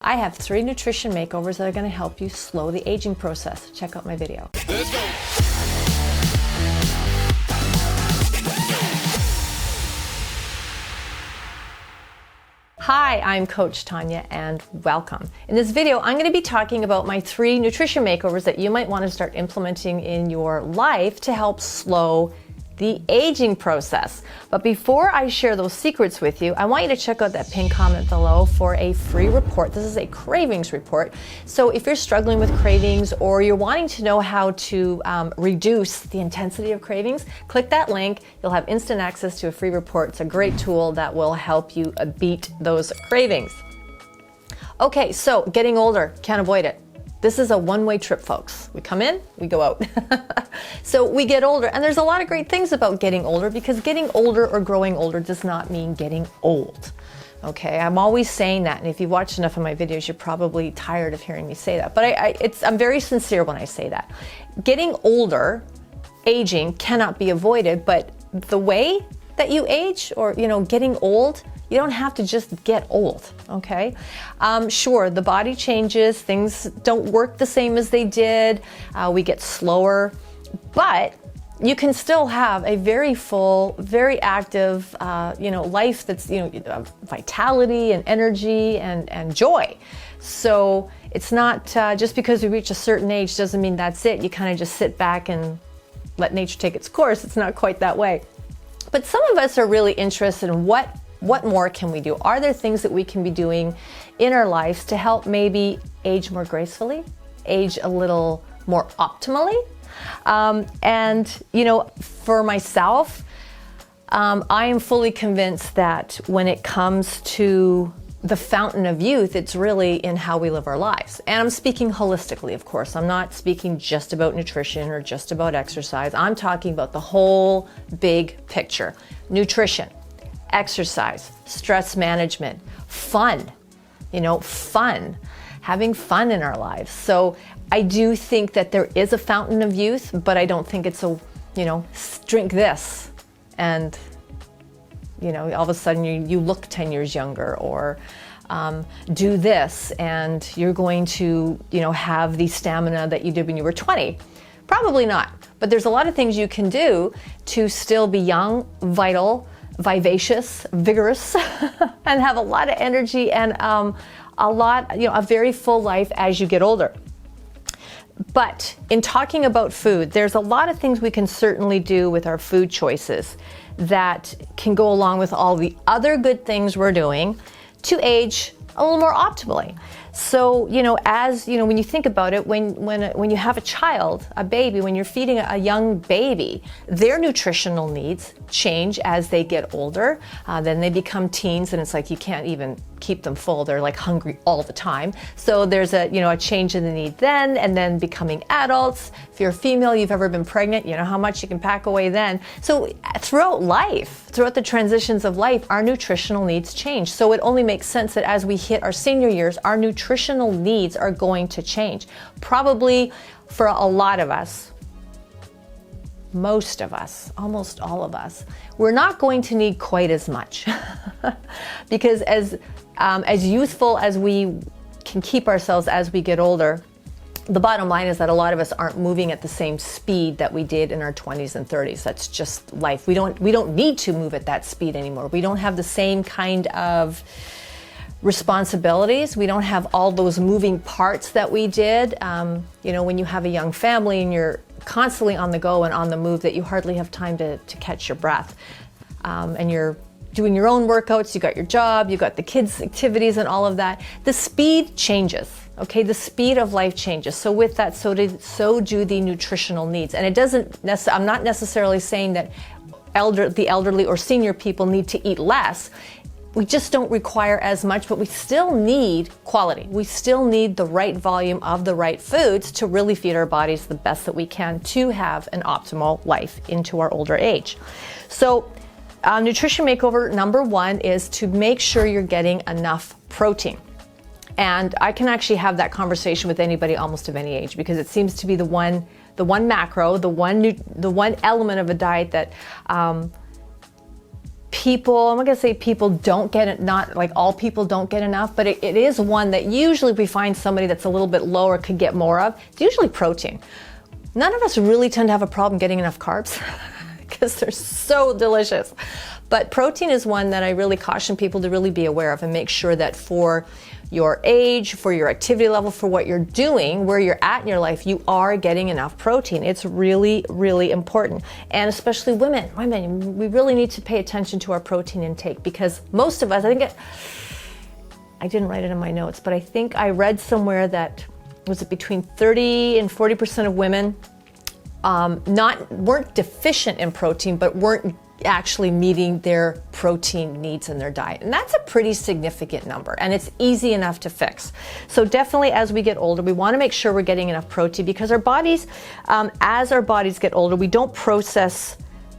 I have 3 nutrition makeovers that are going to help you slow the aging process. Check out my video. Let's go. Hi, I'm Coach Tanya and welcome. In this video, I'm going to be talking about my 3 nutrition makeovers that you might want to start implementing in your life to help slow the aging process. But before I share those secrets with you, I want you to check out that pinned comment below for a free report. This is a cravings report. So if you're struggling with cravings or you're wanting to know how to reduce the intensity of cravings, click that link. You'll have instant access to a free report. It's a great tool that will help you beat those cravings. Okay, so getting older, can't avoid it. This is a one-way trip, folks. We come in, we go out. So we get older, and there's a lot of great things about getting older, because getting older or growing older does not mean getting old. Okay, I'm always saying that, and if you've watched enough of my videos, you're probably tired of hearing me say that. But I'm very sincere when I say that. Getting older, aging cannot be avoided, but the way that you age, or getting old, you don't have to just get old, okay? Sure, the body changes, things don't work the same as they did, we get slower, but you can still have a very full, very active, life that's, vitality and energy and joy. So it's not, just because we reach a certain age doesn't mean that's it. You kind of just sit back and let nature take its course. It's not quite that way. But some of us are really interested in what more can we do? Are there things that we can be doing in our lives to help maybe age more gracefully, age a little more optimally? For myself, I am fully convinced that when it comes to the fountain of youth, it's really in how we live our lives. And I'm speaking holistically, of course. I'm not speaking just about nutrition or just about exercise. I'm talking about the whole big picture. Nutrition, exercise, stress management, fun, having fun in our lives. So I do think that there is a fountain of youth, but I don't think it's drink this and all of a sudden you look 10 years younger, or do this and you're going to have the stamina that you did when you were 20. Probably not, but there's a lot of things you can do to still be young, vital, vivacious, vigorous, and have a lot of energy and a very full life as you get older. But in talking about food, there's a lot of things we can certainly do with our food choices that can go along with all the other good things we're doing to age a little more optimally. So, when you think about it, when you have a child, a baby, when you're feeding a young baby, their nutritional needs change as they get older. Then they become teens, and it's like you can't even keep them full. They're like hungry all the time. So there's a change in the need then, and then becoming adults. If you're a female, you've ever been pregnant, you know how much you can pack away then. So throughout life, throughout the transitions of life, our nutritional needs change. So it only makes sense that as we hit our senior years, our nutritional needs are going to change. Probably for a lot of us, most of us, almost all of us, we're not going to need quite as much because as youthful as we can keep ourselves as we get older, the bottom line is that a lot of us aren't moving at the same speed that we did in our 20s and 30s. That's just life. We don't need to move at that speed anymore. We don't have the same kind of responsibilities. We don't have all those moving parts that we did. When you have a young family and you're constantly on the go and on the move, that you hardly have time to catch your breath. And you're doing your own workouts, you got your job, you got the kids' activities and all of that. The speed changes, okay? The speed of life changes. So with that, so do the nutritional needs. And I'm not necessarily saying that the elderly or senior people need to eat less. We just don't require as much, but we still need quality. We still need the right volume of the right foods to really feed our bodies the best that we can to have an optimal life into our older age. So nutrition makeover number 1 is to make sure you're getting enough protein. And I can actually have that conversation with anybody almost of any age, because it seems to be the one macro, the one element of a diet that people, I'm not gonna say people don't get it, not like all people don't get enough, but it is one that usually we find somebody that's a little bit lower could get more of. It's usually protein. None of us really tend to have a problem getting enough carbs because they're so delicious. But protein is one that I really caution people to really be aware of and make sure that for your age, for your activity level, for what you're doing, where you're at in your life, you are getting enough protein. It's really, really important. And especially women, we really need to pay attention to our protein intake because most of us, I didn't write it in my notes, but I think I read somewhere that was it between 30 and 40% of women weren't deficient in protein, but weren't actually meeting their protein needs in their diet. And that's a pretty significant number, and it's easy enough to fix. So definitely as we get older, we want to make sure we're getting enough protein because our bodies, as our bodies get older, we don't process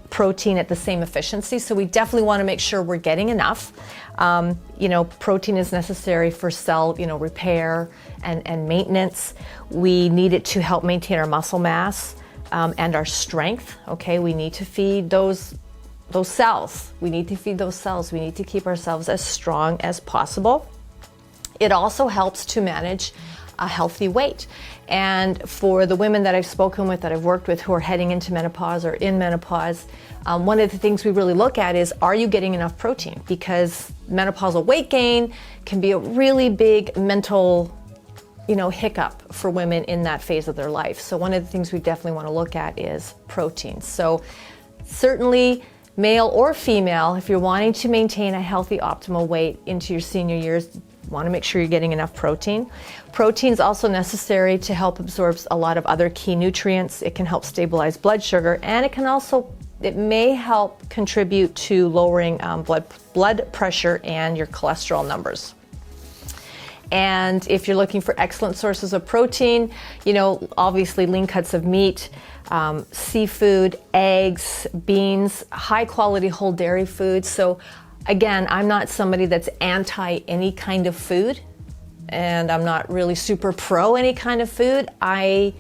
protein at the same efficiency. So we definitely want to make sure we're getting enough. Protein is necessary for cell, repair and maintenance. We need it to help maintain our muscle mass and our strength. Okay, we need to feed those cells. We need to feed those cells. We need to keep ourselves as strong as possible. It also helps to manage a healthy weight. And for the women that I've spoken with, that I've worked with who are heading into menopause or in menopause, one of the things we really look at is, are you getting enough protein? Because menopausal weight gain can be a really big mental hiccup for women in that phase of their life. So one of the things we definitely want to look at is protein. So certainly, male or female, if you're wanting to maintain a healthy optimal weight into your senior years, you want to make sure you're getting enough protein. Protein is also necessary to help absorb a lot of other key nutrients. It can help stabilize blood sugar, and it may help contribute to lowering blood pressure and your cholesterol numbers. And if you're looking for excellent sources of protein, obviously lean cuts of meat, seafood, eggs, beans, high quality whole dairy foods. So again, I'm not somebody that's anti any kind of food, and I'm not really super pro any kind of food. I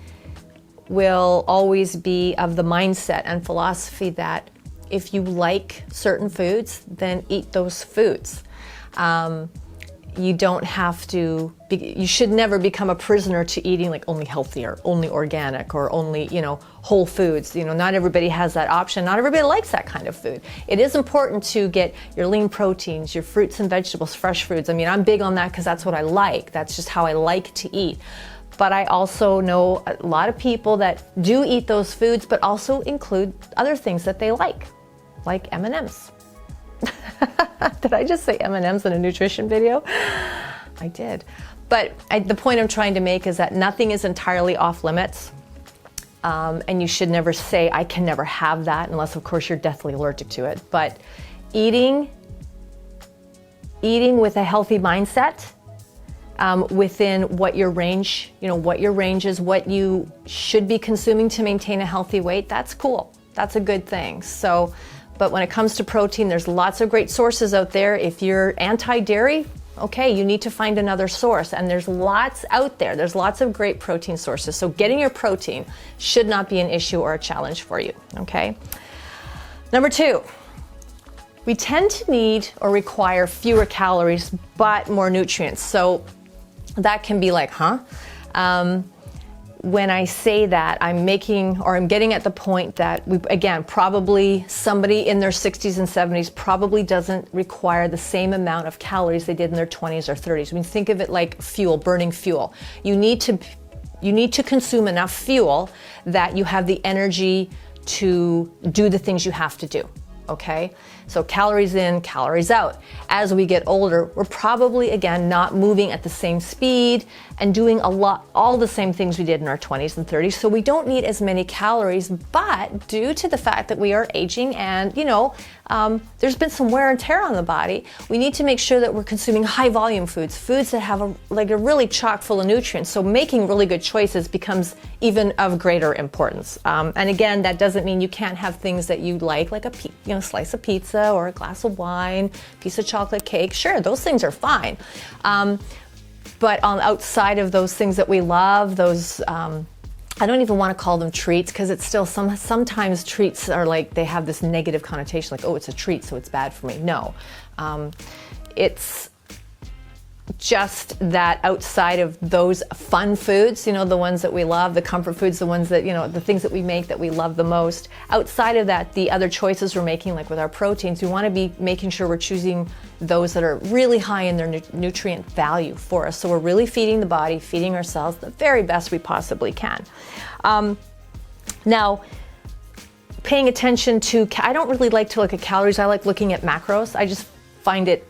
will always be of the mindset and philosophy that if you like certain foods, then eat those foods. You don't have to, you should never become a prisoner to eating like only healthy or only organic or only, whole foods. Not everybody has that option. Not everybody likes that kind of food. It is important to get your lean proteins, your fruits and vegetables, fresh foods. I'm big on that because that's what I like. That's just how I like to eat. But I also know a lot of people that do eat those foods, but also include other things that they like M&Ms. Did I just say M&Ms in a nutrition video? I did. But the point I'm trying to make is that nothing is entirely off limits. And you should never say, I can never have that, unless, of course, you're deathly allergic to it. But eating with a healthy mindset, within what your range is, what you should be consuming to maintain a healthy weight, that's cool. That's a good thing. But when it comes to protein, there's lots of great sources out there. If you're anti-dairy, okay, you need to find another source. And there's lots out there. There's lots of great protein sources. So getting your protein should not be an issue or a challenge for you, okay? Number 2, we tend to need or require fewer calories, but more nutrients. So that can be like, when I say that, I'm getting at the point that probably somebody in their 60s and 70s probably doesn't require the same amount of calories they did in their 20s or 30s. Think of it like fuel, burning fuel. You need to consume enough fuel that you have the energy to do the things you have to do. Okay, so calories in, calories out. As we get older, we're probably, again, not moving at the same speed and doing all the same things we did in our 20s and 30s. So we don't need as many calories, but due to the fact that we are aging and, there's been some wear and tear on the body, we need to make sure that we're consuming high volume foods that have a really chock full of nutrients. So making really good choices becomes even of greater importance. And again, that doesn't mean you can't have things that you like a slice of pizza or a glass of wine, piece of chocolate cake. Sure, those things are fine. But outside of those things that we love, those I don't even want to call them treats because it's still sometimes treats are like they have this negative connotation, like, oh, it's a treat, so it's bad for me. No, it's just that outside of those fun foods, you know, the ones that we love, the comfort foods, the ones that, you know, the things that we make that we love the most. Outside of that, the other choices we're making, like with our proteins, we want to be making sure we're choosing those that are really high in their nutrient value for us. So we're really feeding the body, feeding ourselves the very best we possibly can. Now, paying attention to, I don't really like to look at calories. I like looking at macros. I just find it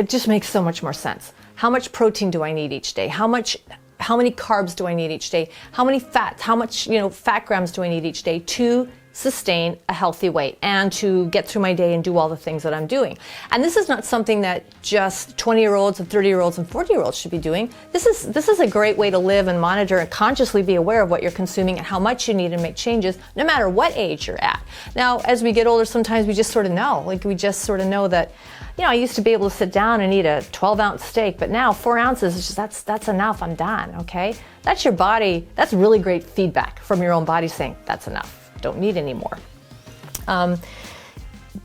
just makes so much more sense. How much protein do I need each day? How many carbs do I need each day? How many fats? How much, you know, fat grams do I need each day to sustain a healthy weight and to get through my day and do all the things that I'm doing? And this is not something that just 20-year-olds and 30-year-olds and 40-year-olds should be doing. This is a great way to live and monitor and consciously be aware of what you're consuming and how much you need and make changes no matter what age you're at. Now, as we get older, sometimes we just sort of know, like we just sort of know that, you know, I used to be able to sit down and eat a 12-ounce steak, but now 4 ounces is just, that's enough, I'm done, okay? That's your body, that's really great feedback from your own body saying, that's enough, don't need any more.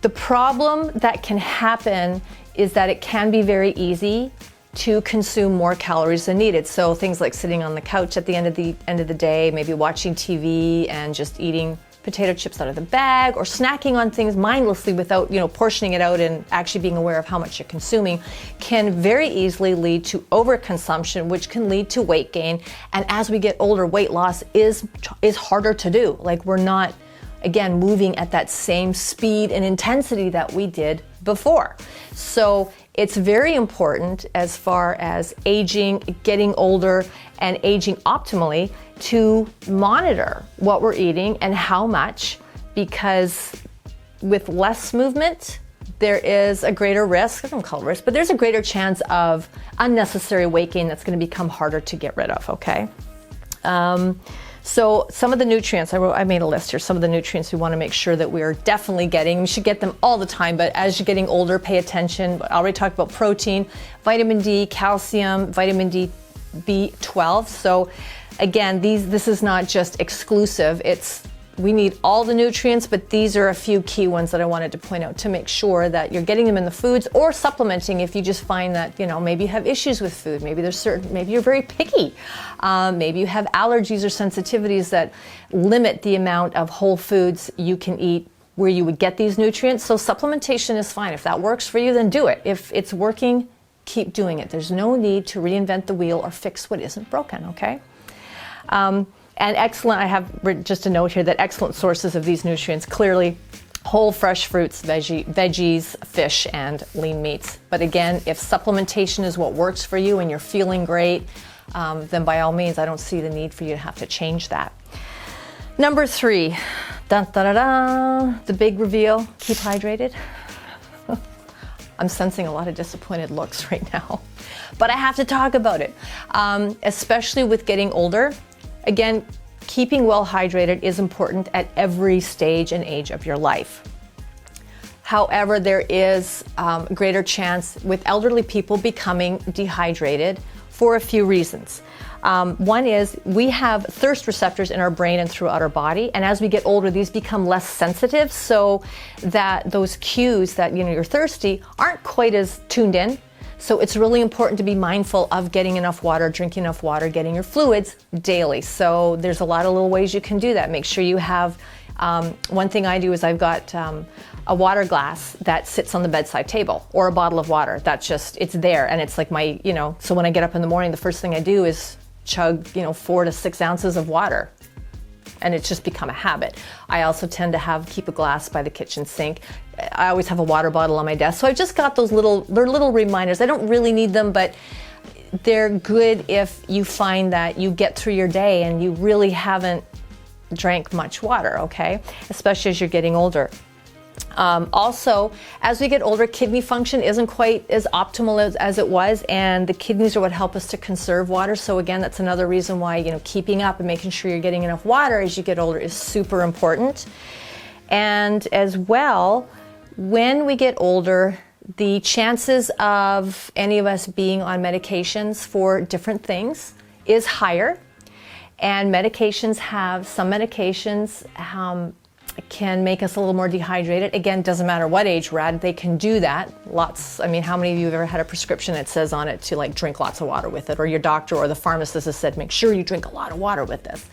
The problem that can happen is that it can be very easy to consume more calories than needed. So things like sitting on the couch at the end of the day, maybe watching TV and just eating potato chips out of the bag, or snacking on things mindlessly without, you know, portioning it out and actually being aware of how much you're consuming, can very easily lead to overconsumption, which can lead to weight gain. And as we get older, weight loss is harder to do. Like, we're not, again, moving at that same speed and intensity that we did before. So it's very important, as far as aging, getting older, and aging optimally, to monitor what we're eating and how much, because with less movement, there is a greater risk, I don't call it risk, but there's a greater chance of unnecessary weight gain that's going to become harder to get rid of, okay? So some of the nutrients, I made a list here, some of the nutrients we want to make sure that we are definitely getting. We should get them all the time, but as you're getting older, pay attention. I already talked about protein, vitamin D, calcium, vitamin D, B12. So again, this is not just exclusive. We need all the nutrients, but these are a few key ones that I wanted to point out to make sure that you're getting them in the foods, or supplementing if you just find that, you know, maybe you have issues with food. Maybe maybe you're very picky. Maybe you have allergies or sensitivities that limit the amount of whole foods you can eat where you would get these nutrients. So supplementation is fine. If that works for you, then do it. If it's working, keep doing it. There's no need to reinvent the wheel or fix what isn't broken, okay? And excellent, I have just a note here that excellent sources of these nutrients, clearly whole fresh fruits, veggies, fish, and lean meats. But again, if supplementation is what works for you and you're feeling great, then by all means, I don't see the need for you to have to change that. Number 3, dun, da, da, da, the big reveal, keep hydrated. I'm sensing a lot of disappointed looks right now, but I have to talk about it, especially with getting older. Again, keeping well hydrated is important at every stage and age of your life. However, there is a greater chance with elderly people becoming dehydrated for a few reasons. One is we have thirst receptors in our brain and throughout our body, and as we get older, these become less sensitive, so that those cues that, you know, you're thirsty aren't quite as tuned in. So it's really important to be mindful of getting enough water, drinking enough water, getting your fluids daily. So there's a lot of little ways you can do that. Make sure you have, one thing I do is I've got a water glass that sits on the bedside table, or a bottle of water. That's just, it's there, and it's like my, you know, so when I get up in the morning, the first thing I do is chug, 4 to 6 ounces of water. And it's just become a habit. I also tend to keep a glass by the kitchen sink. I always have a water bottle on my desk. So I've just got they're little reminders. I don't really need them, but they're good if you find that you get through your day and you really haven't drank much water, okay? Especially as you're getting older. Also, as we get older, kidney function isn't quite as optimal as it was, and the kidneys are what help us to conserve water. So again, that's another reason why, keeping up and making sure you're getting enough water as you get older is super important. And as well, when we get older, the chances of any of us being on medications for different things is higher. And some medications can make us a little more dehydrated. Again, doesn't matter what age we're at, they can do that. I mean, how many of you have ever had a prescription that says on it to like drink lots of water with it, or your doctor or the pharmacist has said, make sure you drink a lot of water with this.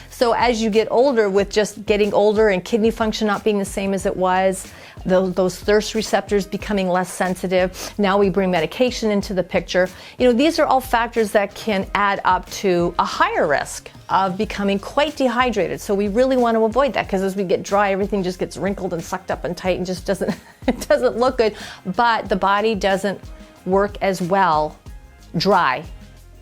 So as you get older, with just getting older and kidney function not being the same as it was, those thirst receptors becoming less sensitive, now we bring medication into the picture. You know, these are all factors that can add up to a higher risk of becoming quite dehydrated. So we really want to avoid that, because as we get dry, everything just gets wrinkled and sucked up and tight and just doesn't look good. But the body doesn't work as well dry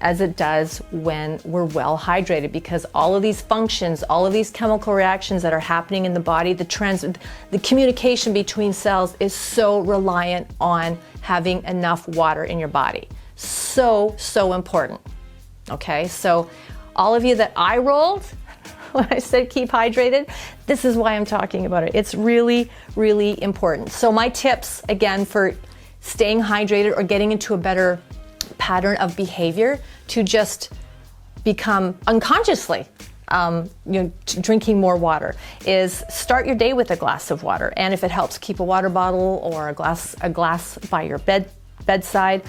as it does when we're well hydrated, because all of these functions, all of these chemical reactions that are happening in the body, the communication between cells is so reliant on having enough water in your body. So important. Okay, so all of you that eye rolled when I said keep hydrated, this is why I'm talking about it. It's really, really important. So my tips, again, for staying hydrated or getting into a better pattern of behavior to just become unconsciously drinking more water, is start your day with a glass of water. And if it helps, keep a water bottle or a glass by your bedside.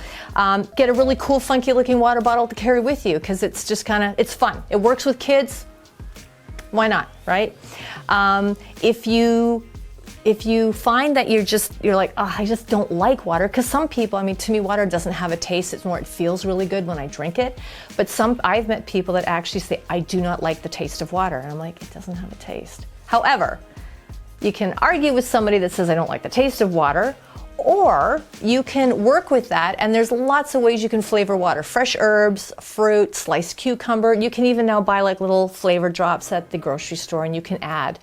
Get a really cool, funky looking water bottle to carry with you, because it's just it's fun. It works with kids. Why not, right? If you find that you're like, oh, I just don't like water, because some people, I mean, to me, water doesn't have a taste. It's more, it feels really good when I drink it. But I've met people that actually say, I do not like the taste of water. And I'm like, it doesn't have a taste. However, you can argue with somebody that says, I don't like the taste of water, or you can work with that, and there's lots of ways you can flavor water. Fresh herbs, fruit, sliced cucumber. You can even now buy like little flavor drops at the grocery store, and you can add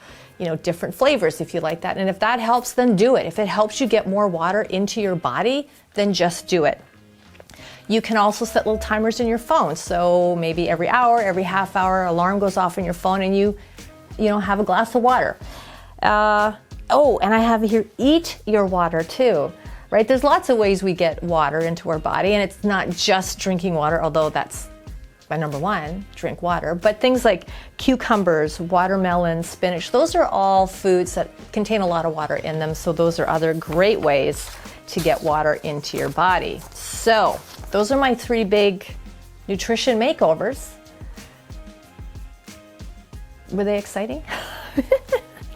different flavors if you like that. And if that helps, then do it. If it helps you get more water into your body, then just do it. You can also set little timers in your phone. So maybe every hour, every half hour, alarm goes off on your phone, and you have a glass of water. Oh, and I have here, eat your water too, right? There's lots of ways we get water into our body, and it's not just drinking water, although that's my number one, drink water. But things like cucumbers, watermelon, spinach, those are all foods that contain a lot of water in them. So those are other great ways to get water into your body. So those are my 3 big nutrition makeovers. Were they exciting?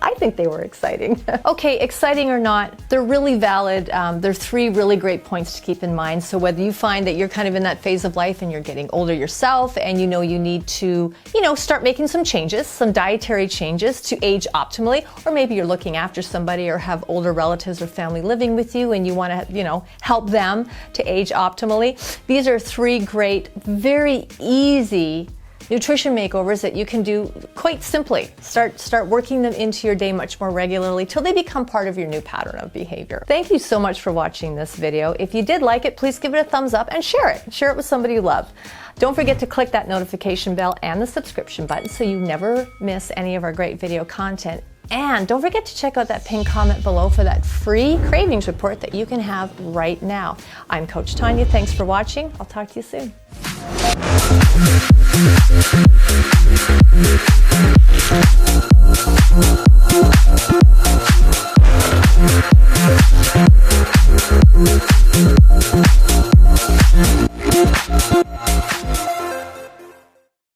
I think they were exciting. Okay, exciting or not, they're really valid. They're 3 really great points to keep in mind. So whether you find that you're kind of in that phase of life and you're getting older yourself, and you need to, start making some changes, some dietary changes to age optimally, or maybe you're looking after somebody or have older relatives or family living with you and you want to, help them to age optimally. These are 3 great, very easy nutrition makeovers that you can do quite simply. Start working them into your day much more regularly till they become part of your new pattern of behavior. Thank you so much for watching this video. If you did like it, please give it a thumbs up and share it. Share it with somebody you love. Don't forget to click that notification bell and the subscription button so you never miss any of our great video content. And don't forget to check out that pinned comment below for that free cravings report that you can have right now. I'm Coach Tanya. Thanks for watching. I'll talk to you soon.